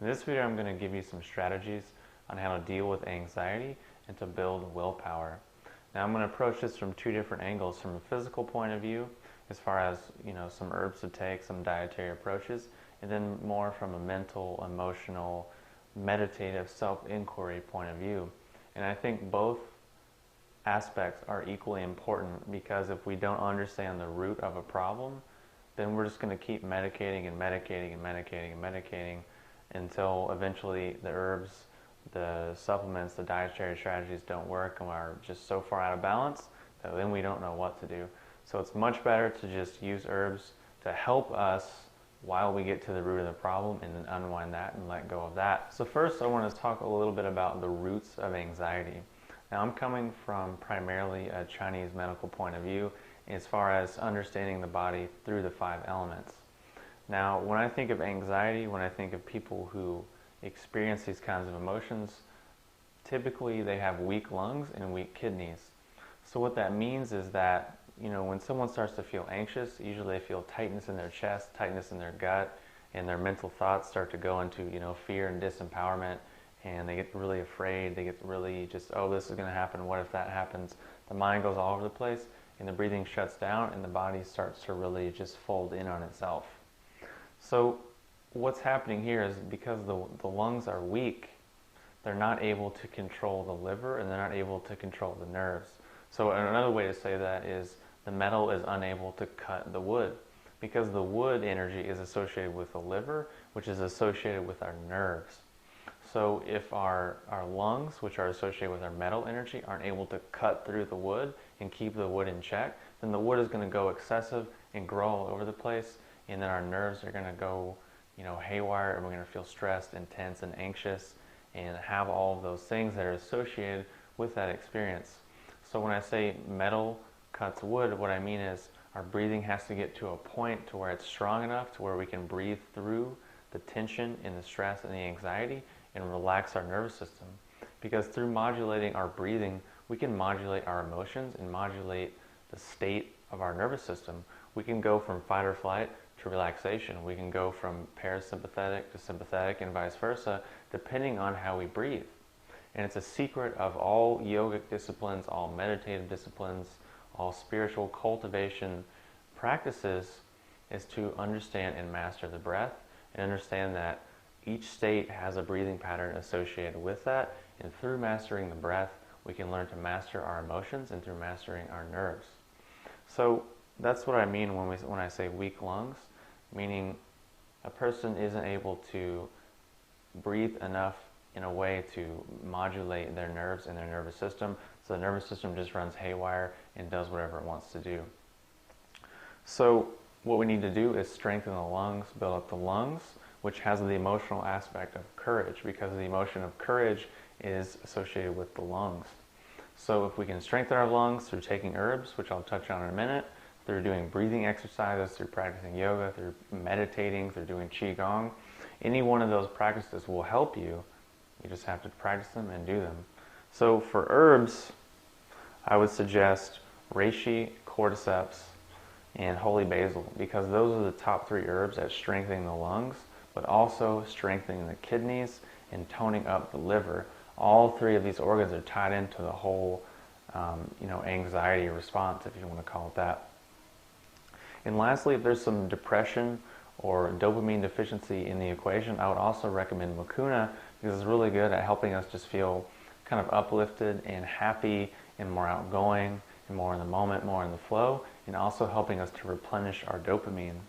In this video, I'm going to give you some strategies on how to deal with anxiety and to build willpower. Now, I'm going to approach this from two different angles, from a physical point of view, as far as, some herbs to take, some dietary approaches, and then more from a mental, emotional, meditative, self-inquiry point of view. And I think both aspects are equally important, because if we don't understand the root of a problem, then we're just going to keep medicating and medicating and medicating and medicating until eventually the herbs, the supplements, the dietary strategies don't work, and we're just so far out of balance that then we don't know what to do. So it's much better to just use herbs to help us while we get to the root of the problem, and then unwind that and let go of that. So first, I want to talk a little bit about the roots of anxiety. Now, I'm coming from primarily a Chinese medical point of view as far as understanding the body through the 5 elements. Now, when I think of anxiety, when I think of people who experience these kinds of emotions, typically they have weak lungs and weak kidneys. So what that means is that, when someone starts to feel anxious, usually they feel tightness in their chest, tightness in their gut, and their mental thoughts start to go into, fear and disempowerment, and they get really afraid. They get really just, oh, this is going to happen. What if that happens? The mind goes all over the place, and the breathing shuts down, and the body starts to really just fold in on itself. So what's happening here is, because the lungs are weak, they're not able to control the liver, and they're not able to control the nerves. So another way to say that is, the metal is unable to cut the wood, because the wood energy is associated with the liver, which is associated with our nerves. So if our lungs, which are associated with our metal energy, aren't able to cut through the wood and keep the wood in check, then the wood is going to go excessive and grow all over the place, and then our nerves are going to go, haywire, and we're going to feel stressed and tense and anxious and have all of those things that are associated with that experience. So when I say metal cuts wood, what I mean is our breathing has to get to a point to where it's strong enough to where we can breathe through the tension and the stress and the anxiety and relax our nervous system. Because through modulating our breathing, we can modulate our emotions and modulate the state of our nervous system. We can go from fight or flight to relaxation. We can go from parasympathetic to sympathetic and vice versa, depending on how we breathe. And it's a secret of all yogic disciplines, all meditative disciplines, all spiritual cultivation practices, is to understand and master the breath, and understand that each state has a breathing pattern associated with that. And through mastering the breath, we can learn to master our emotions, and through mastering our nerves. So that's what I mean when I say weak lungs, meaning a person isn't able to breathe enough in a way to modulate their nerves and their nervous system, so the nervous system just runs haywire and does whatever it wants to do. So what we need to do is strengthen the lungs, build up the lungs, which has the emotional aspect of courage, because the emotion of courage is associated with the lungs. So if we can strengthen our lungs through taking herbs, which I'll touch on in a minute, through doing breathing exercises, through practicing yoga, through meditating, through doing qigong, any one of those practices will help you. You just have to practice them and do them. So for herbs, I would suggest reishi, cordyceps, and holy basil, because those are the top 3 herbs at strengthening the lungs, but also strengthening the kidneys and toning up the liver. All 3 of these organs are tied into the whole, anxiety response, if you want to call it that. And lastly, if there's some depression or dopamine deficiency in the equation, I would also recommend mucuna, because it's really good at helping us just feel kind of uplifted and happy and more outgoing and more in the moment, more in the flow, and also helping us to replenish our dopamine.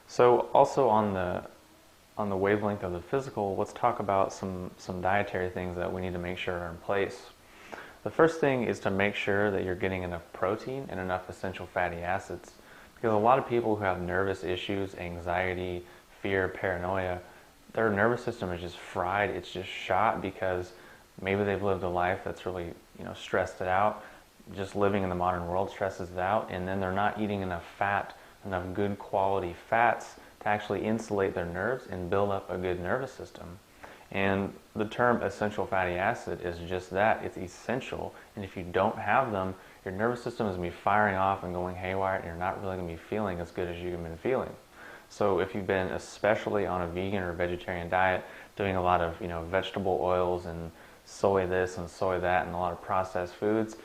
So also on the wavelength of the physical, let's talk about some dietary things that we need to make sure are in place. The first thing is to make sure that you're getting enough protein and enough essential fatty acids, because a lot of people who have nervous issues, anxiety, fear, paranoia, their nervous system is just fried. It's just shot, because maybe they've lived a life that's really, stressed it out. Just living in the modern world stresses it out, and then they're not eating enough fat, enough good quality fats to actually insulate their nerves and build up a good nervous system. And the term essential fatty acid is just that. It's essential, and if you don't have them, your nervous system is going to be firing off and going haywire, and you're not really going to be feeling as good as you've been feeling. So if you've been especially on a vegan or vegetarian diet, doing a lot of vegetable oils and soy this and soy that and a lot of processed foods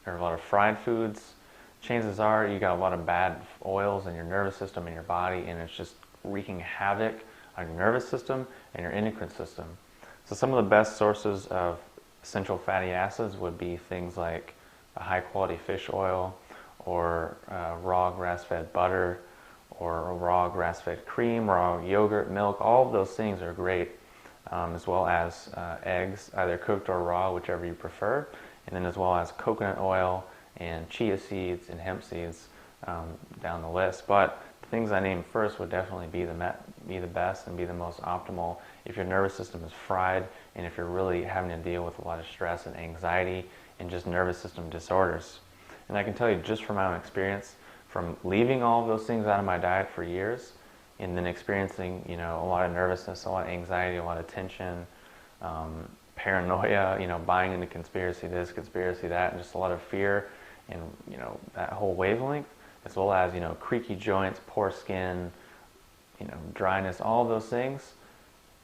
or a lot of fried foods, chances are you got a lot of bad oils in your nervous system in your body, and it's just wreaking havoc on your nervous system and your endocrine system. So some of the best sources of essential fatty acids would be things like a high quality fish oil, or raw grass-fed butter, or raw grass-fed cream, raw yogurt, milk. All of those things are great, as well as eggs, either cooked or raw, whichever you prefer, and then as well as coconut oil and chia seeds and hemp seeds down the list. But the things I named first would definitely be the best and be the most optimal if your nervous system is fried and if you're really having to deal with a lot of stress and anxiety and just nervous system disorders. And I can tell you just from my own experience, from leaving all of those things out of my diet for years and then experiencing a lot of nervousness, a lot of anxiety, a lot of tension, paranoia, buying into conspiracy this, conspiracy that, and just a lot of fear and that whole wavelength, as well as creaky joints, poor skin, dryness, all of those things.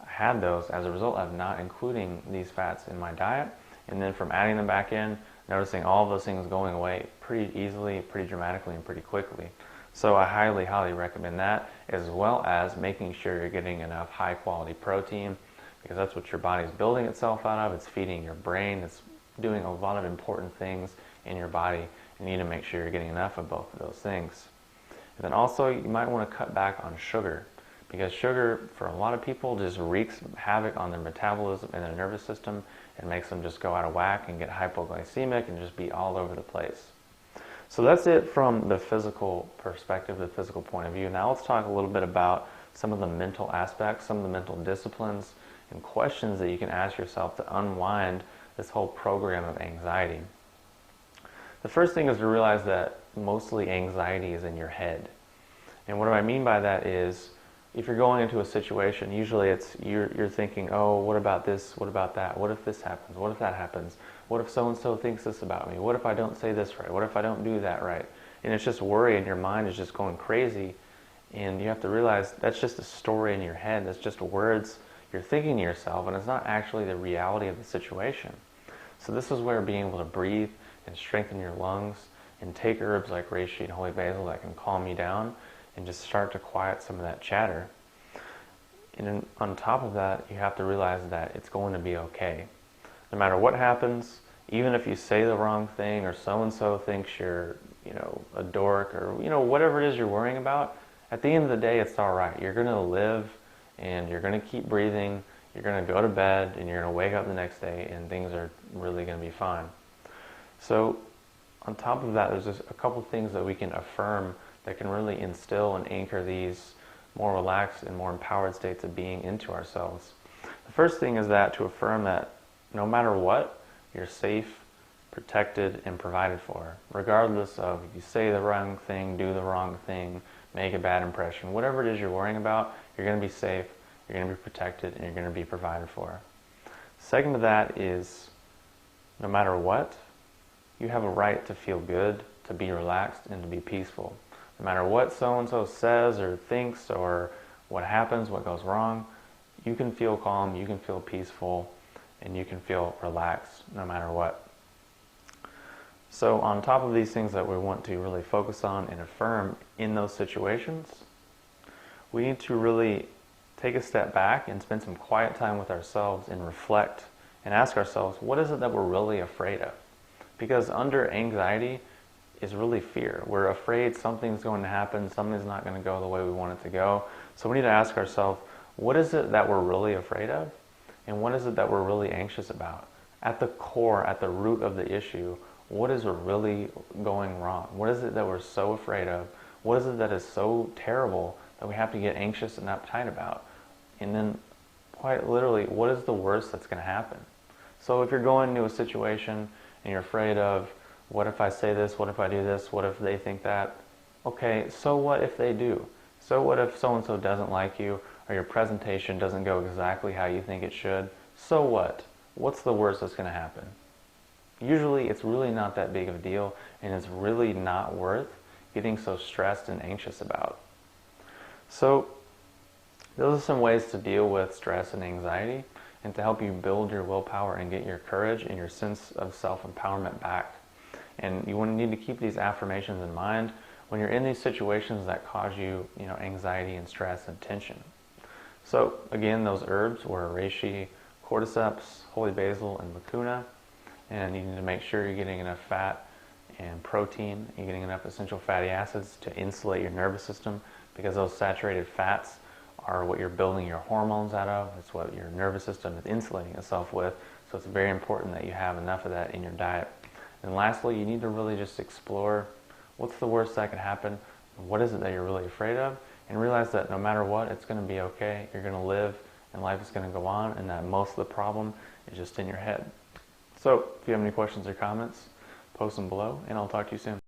I had those as a result of not including these fats in my diet, and then from adding them back in, noticing all of those things going away pretty easily, pretty dramatically, and pretty quickly. So I highly, highly recommend that, as well as making sure you're getting enough high quality protein, because that's what your body's building itself out of. It's feeding your brain. It's doing a lot of important things in your body. You need to make sure you're getting enough of both of those things. And then also you might want to cut back on sugar, because sugar for a lot of people just wreaks havoc on their metabolism and their nervous system and makes them just go out of whack and get hypoglycemic and just be all over the place. So that's it from the physical perspective, the physical point of view. Now let's talk a little bit about some of the mental aspects, some of the mental disciplines and questions that you can ask yourself to unwind this whole program of anxiety. The first thing is to realize that mostly anxiety is in your head. And what do I mean by that is, if you're going into a situation, usually it's you're thinking, oh, what about this? What about that? What if this happens? What if that happens? What if so-and-so thinks this about me? What if I don't say this right? What if I don't do that right? And it's just worry, and your mind is just going crazy. And you have to realize that's just a story in your head. That's just words you're thinking to yourself, and it's not actually the reality of the situation. So this is where being able to breathe and strengthen your lungs and take herbs like reishi and holy basil that can calm you down and just start to quiet some of that chatter. And then on top of that, you have to realize that it's going to be okay. No matter what happens, even if you say the wrong thing or so-and-so thinks you're, a dork or, whatever it is you're worrying about, at the end of the day, it's all right. You're going to live and you're going to keep breathing. You're going to go to bed and you're going to wake up the next day and things are really going to be fine. So on top of that, there's just a couple things that we can affirm that can really instill and anchor these more relaxed and more empowered states of being into ourselves. The first thing is that to affirm that no matter what, you're safe, protected, and provided for. Regardless of if you say the wrong thing, do the wrong thing, make a bad impression, whatever it is you're worrying about, you're going to be safe, you're going to be protected, and you're going to be provided for. Second to that is, no matter what, you have a right to feel good, to be relaxed, and to be peaceful. No matter what so-and-so says or thinks or what happens, what goes wrong, you can feel calm, you can feel peaceful, and you can feel relaxed no matter what. So on top of these things that we want to really focus on and affirm in those situations, we need to really take a step back and spend some quiet time with ourselves and reflect and ask ourselves, what is it that we're really afraid of? Because under anxiety is really fear. We're afraid something's going to happen, something's not going to go the way we want it to go. So we need to ask ourselves, what is it that we're really afraid of? And what is it that we're really anxious about? At the core, at the root of the issue, what is really going wrong? What is it that we're so afraid of? What is it that is so terrible that we have to get anxious and uptight about? And then, quite literally, what is the worst that's going to happen? So if you're going into a situation and you're afraid of, what if I say this? What if I do this? What if they think that? Okay, so what if they do? So what if so-and-so doesn't like you, or your presentation doesn't go exactly how you think it should? So what? What's the worst that's going to happen? Usually it's really not that big of a deal, and it's really not worth getting so stressed and anxious about. So those are some ways to deal with stress and anxiety and to help you build your willpower and get your courage and your sense of self-empowerment back. And you need to keep these affirmations in mind when you're in these situations that cause you, anxiety and stress and tension. So again, those herbs were reishi, cordyceps, holy basil, and mucuna. And you need to make sure you're getting enough fat and protein. You're getting enough essential fatty acids to insulate your nervous system, because those saturated fats are what you're building your hormones out of. It's what your nervous system is insulating itself with. So it's very important that you have enough of that in your diet. And lastly, you need to really just explore what's the worst that could happen, what is it that you're really afraid of, and realize that no matter what, it's going to be okay. You're going to live and life is going to go on, and that most of the problem is just in your head. So if you have any questions or comments, post them below, and I'll talk to you soon.